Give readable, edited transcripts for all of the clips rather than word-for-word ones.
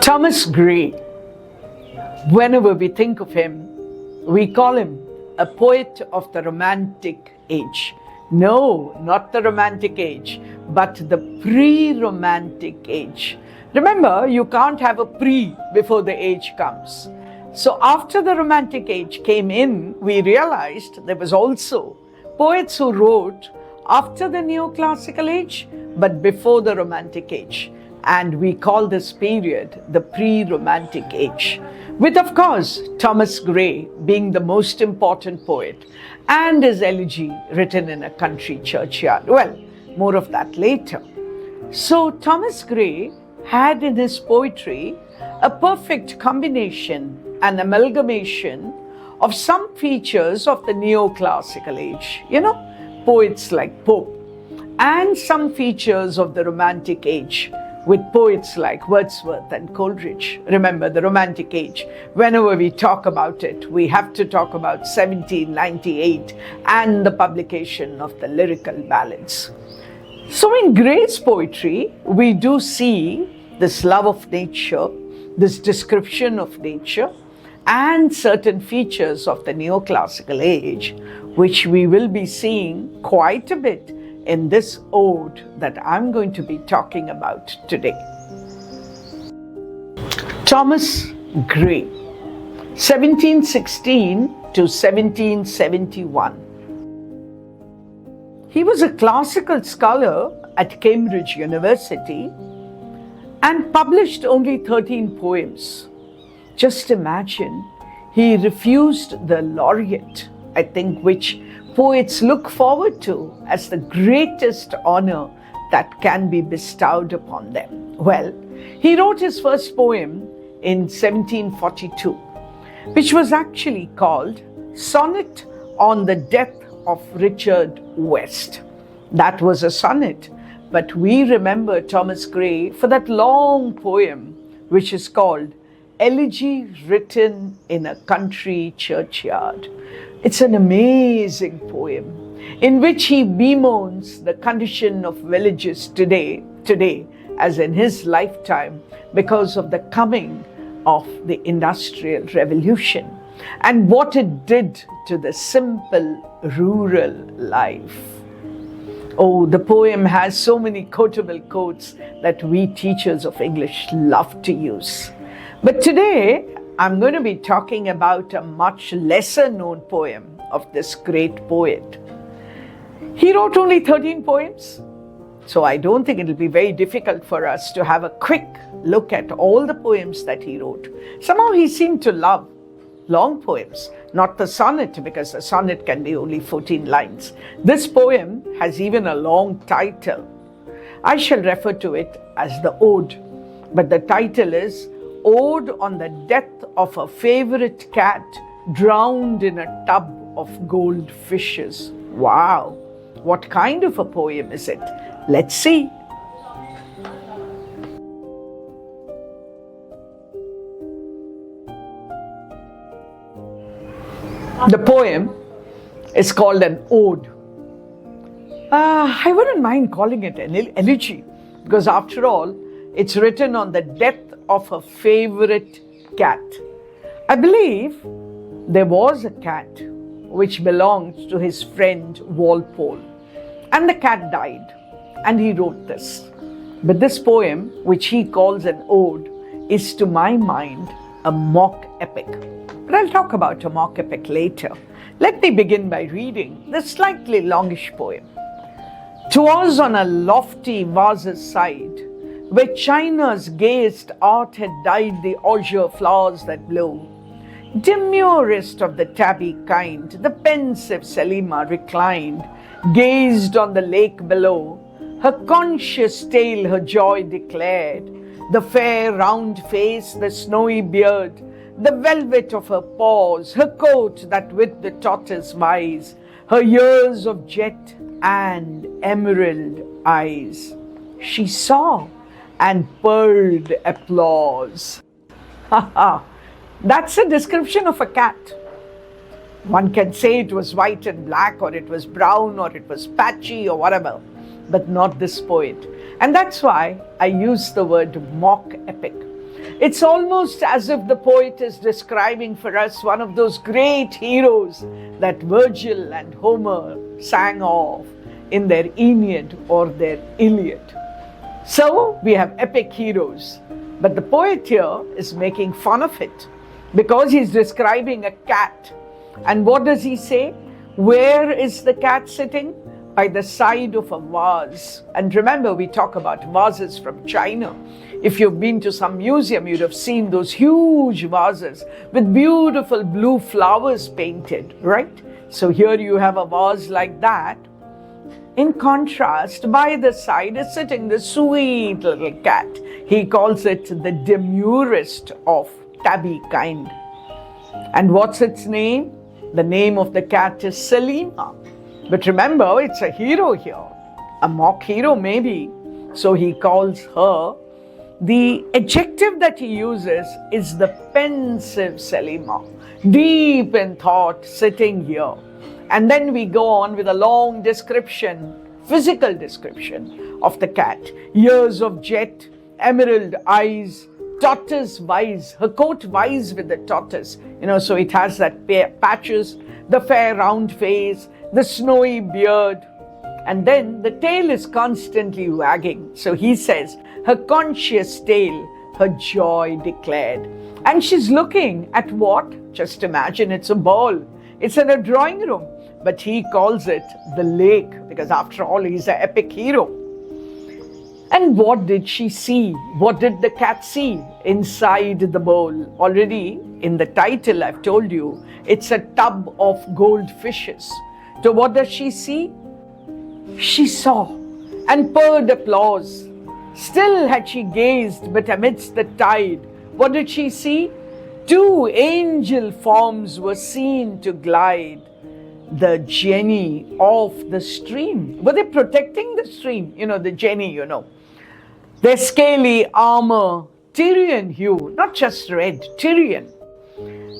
Thomas Gray, whenever we think of him, we call him a poet of the Romantic age. No, not the Romantic age, but the pre-Romantic age. Remember, you can't have a pre before the age comes. So after the Romantic age came in, we realized there was also poets who wrote after the Neoclassical age, but before the Romantic age. And we call this period the pre-Romantic age, with, of course, Thomas Gray being the most important poet and his elegy written in a country churchyard. Well, more of that later. So Thomas Gray had in his poetry a perfect combination and amalgamation of some features of the Neoclassical age, poets like Pope, and some features of the Romantic age, with poets like Wordsworth and Coleridge. Remember, the Romantic age, whenever we talk about it, we have to talk about 1798 and the publication of the lyrical ballads. So in Gray's poetry, we do see this love of nature, this description of nature, and certain features of the Neoclassical age, which we will be seeing quite a bit in this ode that I'm going to be talking about today. Thomas Gray, 1716 to 1771. He was a classical scholar at Cambridge University and published only 13 poems. Just imagine, he refused the laureate, I think, which poets look forward to as the greatest honor that can be bestowed upon them. Well, he wrote his first poem in 1742, which was actually called Sonnet on the Death of Richard West. That was a sonnet, but we remember Thomas Gray for that long poem, which is called Elegy Written in a Country Churchyard. It's an amazing poem in which he bemoans the condition of villages today, as in his lifetime, because of the coming of the Industrial Revolution and what it did to the simple rural life. Oh, the poem has so many quotable quotes that we teachers of English love to use. But today, I'm going to be talking about a much lesser known poem of this great poet. He wrote only 13 poems, so I don't think it'll be very difficult for us to have a quick look at all the poems that he wrote. Somehow he seemed to love long poems, not the sonnet, because the sonnet can be only 14 lines. This poem has even a long title. I shall refer to it as the ode, but the title is Ode on the Death of a Favorite Cat Drowned in a Tub of Goldfishes. Wow! What kind of a poem is it? Let's see. The poem is called an ode. I wouldn't mind calling it an elegy, because after all, it's written on the death of a favorite cat. I believe there was a cat which belonged to his friend Walpole, and the cat died, and he wrote this. But this poem, which he calls an ode, is to my mind a mock epic. But I'll talk about a mock epic later. Let me begin by reading the slightly longish poem. 'Twas on a lofty vase's side, where China's gayest art had dyed the azure flowers that blow. Demurest of the tabby kind, the pensive Selima reclined, gazed on the lake below. Her conscious tale her joy declared, the fair round face, the snowy beard, the velvet of her paws, her coat that with the tortoise vies, her years of jet and emerald eyes. She saw, and purred applause. That's a description of a cat. One can say it was white and black, or it was brown, or it was patchy, or whatever, but not this poet. And that's why I use the word mock epic. It's almost as if the poet is describing for us one of those great heroes that Virgil and Homer sang of in their Aeneid or their Iliad. So we have epic heroes, but the poet here is making fun of it because he's describing a cat. And what does he say? Where is the cat sitting? By the side of a vase. And remember, we talk about vases from China. If you've been to some museum, you'd have seen those huge vases with beautiful blue flowers painted, right? So here you have a vase like that. In contrast, by the side is sitting the sweet little cat. He calls it the demurest of tabby kind. And what's its name? The name of the cat is Selima. But remember, it's a hero here, a mock hero maybe. So he calls her. The adjective that he uses is the pensive Selima, deep in thought, sitting here. And then we go on with a long description, physical description of the cat. Ears of jet, emerald eyes, tortoise wise, her coat wise with the tortoise. So it has that patches, the fair round face, the snowy beard. And then the tail is constantly wagging. So he says, her conscious tail, her joy declared. And she's looking at what? Just imagine it's a ball. It's in a drawing room. But he calls it the lake because after all, he's an epic hero. And what did she see? What did the cat see inside the bowl? Already in the title, I've told you, it's a tub of goldfishes. So what does she see? She saw and purred applause. Still had she gazed, but amidst the tide, what did she see? Two angel forms were seen to glide. The genii of the stream. Were they protecting the stream? The genii, Their scaly armor, Tyrian hue, not just red, Tyrian.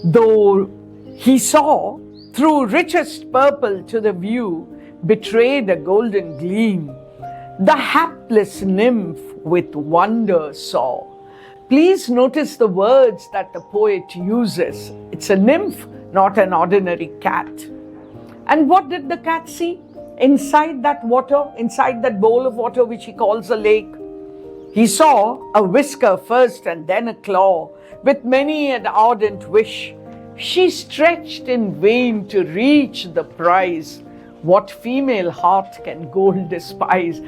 Though he saw through richest purple to the view, betrayed a golden gleam. The hapless nymph with wonder saw. Please notice the words that the poet uses. It's a nymph, not an ordinary cat. And what did the cat see? Inside that water, inside that bowl of water which he calls a lake, he saw a whisker first and then a claw. With many an ardent wish, she stretched in vain to reach the prize. What female heart can gold despise?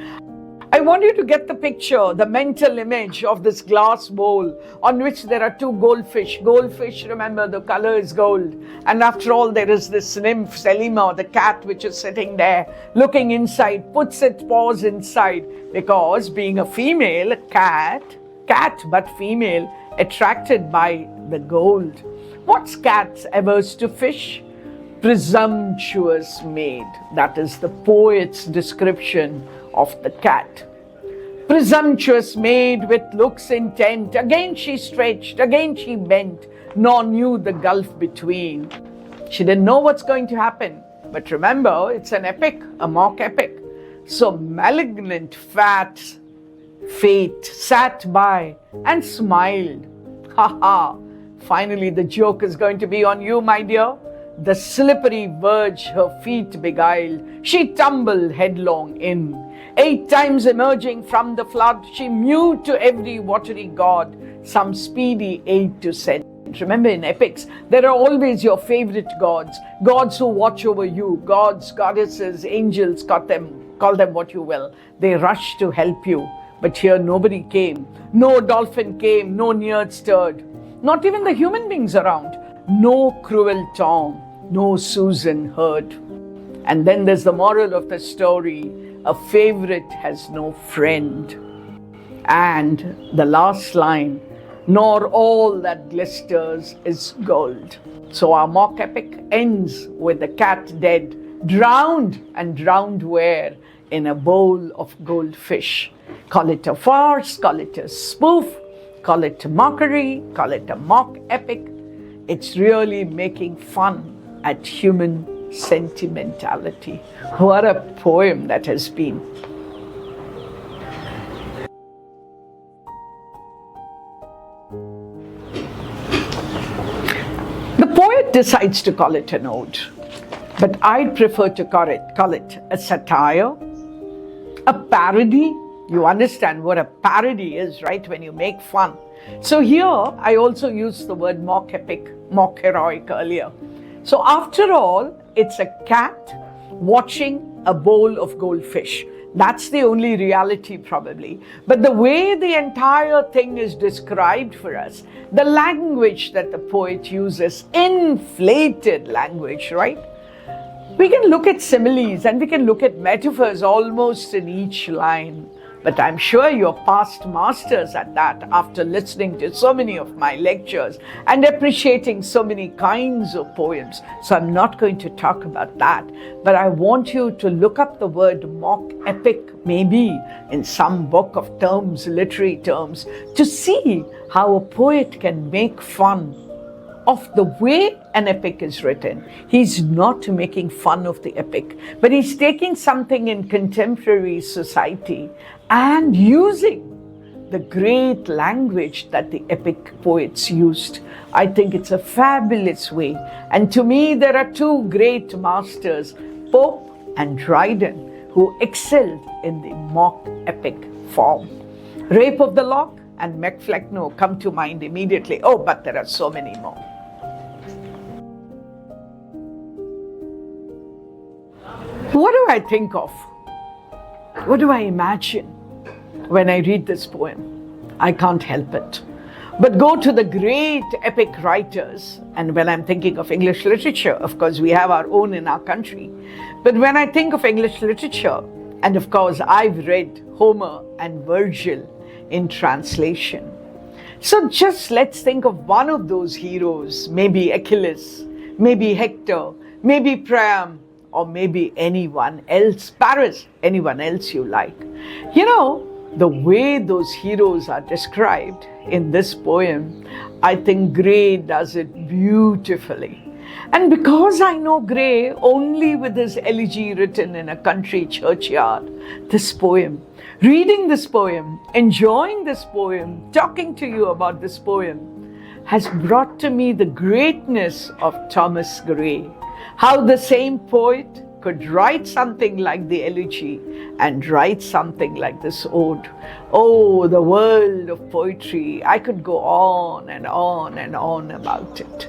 I want you to get the picture, the mental image of this glass bowl on which there are two goldfish. Goldfish, remember, the color is gold. And after all, there is this nymph, Selima, the cat, which is sitting there, looking inside, puts its paws inside. Because being a female, a cat but female, attracted by the gold. What's cat's averse to fish? Presumptuous maid. That is the poet's description of the cat. Presumptuous maid with looks intent, again she stretched, again she bent, nor knew the gulf between. She didn't know what's going to happen. But remember, it's an epic, a mock epic. So malignant fat fate sat by and smiled. Ha ha! Finally the joke is going to be on you, my dear. The slippery verge her feet beguiled, she tumbled headlong in. 8 times emerging from the flood, she mewed to every watery god some speedy aid to send. Remember, in epics, there are always your favorite gods, gods who watch over you, gods, goddesses, angels, call them what you will. They rush to help you. But here nobody came. No dolphin came, no nerd stirred. Not even the human beings around. No cruel Tom, no Susan heard. And then there's the moral of the story. A favorite has no friend. And the last line, nor all that glisters is gold. So our mock epic ends with the cat dead, drowned, and drowned where? in a bowl of goldfish. Call it a farce, call it a spoof, call it a mockery, call it a mock epic. It's really making fun at human sentimentality. What a poem that has been. The poet decides to call it an ode, but I'd prefer to call it a satire, a parody. You understand what a parody is, right? When you make fun. So here, I also used the word mock epic, mock heroic earlier. So after all, it's a cat watching a bowl of goldfish. That's the only reality probably. But the way the entire thing is described for us, the language that the poet uses, inflated language, right? We can look at similes and we can look at metaphors almost in each line. But I'm sure you're past masters at that after listening to so many of my lectures and appreciating so many kinds of poems. So I'm not going to talk about that. But I want you to look up the word mock epic, maybe in some book of terms, literary terms, to see how a poet can make fun of the way an epic is written. He's not making fun of the epic, but he's taking something in contemporary society and using the great language that the epic poets used. I think it's a fabulous way. And to me, there are two great masters, Pope and Dryden, who excelled in the mock epic form. Rape of the Lock and Macflecknoe come to mind immediately. Oh, but there are so many more. What do I think of? What do I imagine when I read this poem? I can't help it but go to the great epic writers. And when I'm thinking of English literature, of course, we have our own in our country. But when I think of English literature, and of course, I've read Homer and Virgil in translation. So just let's think of one of those heroes, maybe Achilles, maybe Hector, maybe Priam, or maybe anyone else, Paris, anyone else you like. You know, the way those heroes are described in this poem, I think Gray does it beautifully. And because I know Gray only with his elegy written in a country churchyard, this poem, reading this poem, enjoying this poem, talking to you about this poem, has brought to me the greatness of Thomas Gray. How the same poet could write something like the elegy and write something like this ode. Oh, the world of poetry. I could go on and on and on about it.